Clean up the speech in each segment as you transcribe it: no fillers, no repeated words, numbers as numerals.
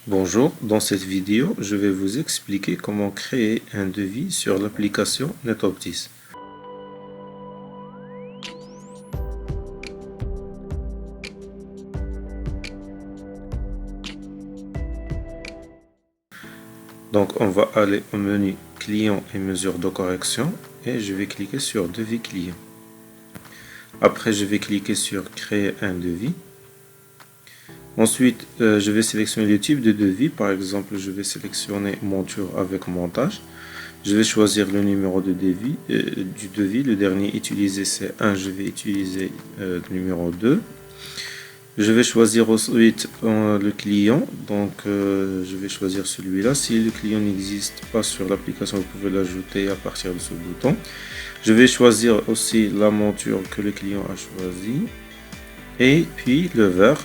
Bonjour, dans cette vidéo, je vais vous expliquer comment créer un devis sur l'application NetOptis. Donc, on va aller au menu client et mesures de correction et je vais cliquer sur devis client. Après, je vais cliquer sur créer un devis. Ensuite, je vais sélectionner le type de devis. Par exemple, je vais sélectionner monture avec montage. Je vais choisir le numéro de devis, du devis. Le dernier utilisé, c'est 1. Je vais utiliser le numéro 2. Je vais choisir ensuite le client. Donc, je vais choisir celui-là. Si le client n'existe pas sur l'application, vous pouvez l'ajouter à partir de ce bouton. Je vais choisir aussi la monture que le client a choisi. Et puis le verre.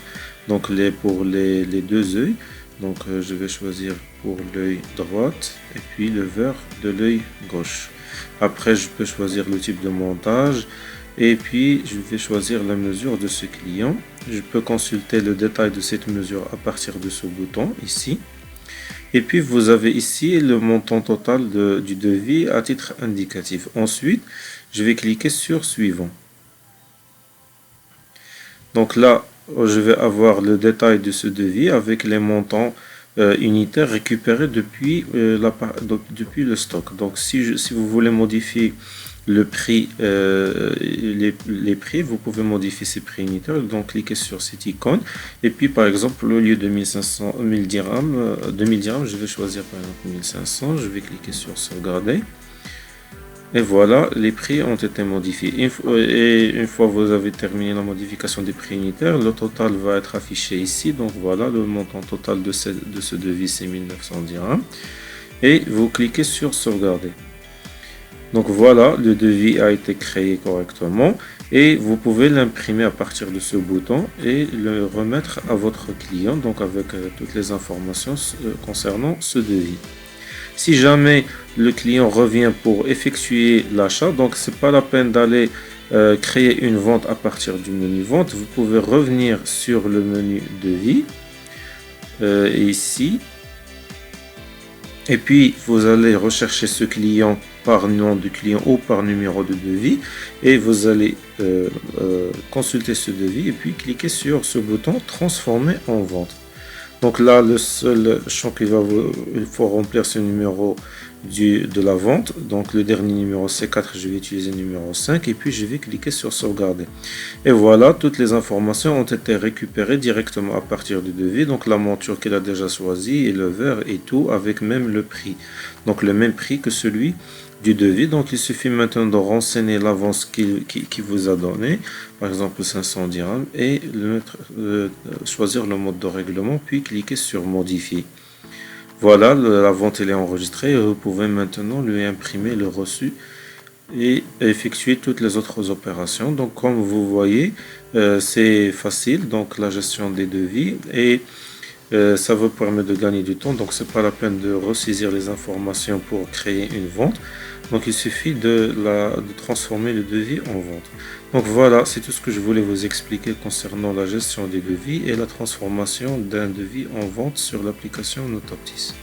Donc pour les deux yeux, donc je vais choisir pour l'œil droit et puis le verre de l'œil gauche. Après je peux choisir le type de montage et puis je vais choisir la mesure de ce client. Je peux consulter le détail de cette mesure à partir de ce bouton ici. Et puis vous avez ici le montant total du devis à titre indicatif. Ensuite, je vais cliquer sur suivant. Donc là, je vais avoir le détail de ce devis avec les montants unitaires récupérés depuis le stock. Donc si vous voulez modifier le prix, les prix, vous pouvez modifier ces prix unitaires. Donc cliquez sur cette icône et puis par exemple au lieu de 1500, 1000 dirhams, 2000 dirhams, je vais choisir par exemple 1500. Je vais cliquer sur sauvegarder. Et voilà, les prix ont été modifiés. Une fois que vous avez terminé la modification des prix unitaires, le total va être affiché ici. Donc voilà, le montant total de ce devis, c'est 1900 dirhams. Et vous cliquez sur sauvegarder. Donc voilà, le devis a été créé correctement. Et vous pouvez l'imprimer à partir de ce bouton et le remettre à votre client, donc avec toutes les informations concernant ce devis. Si jamais le client revient pour effectuer l'achat, donc c'est pas la peine d'aller créer une vente à partir du menu vente. Vous pouvez revenir sur le menu devis ici et puis vous allez rechercher ce client par nom de client ou par numéro de devis et vous allez consulter ce devis et puis cliquer sur ce bouton transformer en vente. Donc là, le seul champ il faut remplir ce numéro de la vente. Donc le dernier numéro c'est 4, je vais utiliser le numéro 5 et puis je vais cliquer sur sauvegarder. Et voilà, toutes les informations ont été récupérées directement à partir du devis. Donc la monture qu'il a déjà choisie et le verre et tout avec même le prix. Donc le même prix que celui du devis. Donc il suffit maintenant de renseigner l'avance qu'il vous a donné, par exemple 500 dirhams, et choisir le mode de règlement, puis cliquer sur modifier. Voilà, la vente elle est enregistrée et vous pouvez maintenant lui imprimer le reçu et effectuer toutes les autres opérations. Donc comme vous voyez, c'est facile, donc la gestion des devis, et ça vous permet de gagner du temps. Donc c'est pas la peine de ressaisir les informations pour créer une vente. Donc il suffit de transformer le devis en vente. Donc voilà, c'est tout ce que je voulais vous expliquer concernant la gestion des devis et la transformation d'un devis en vente sur l'application NetOptis.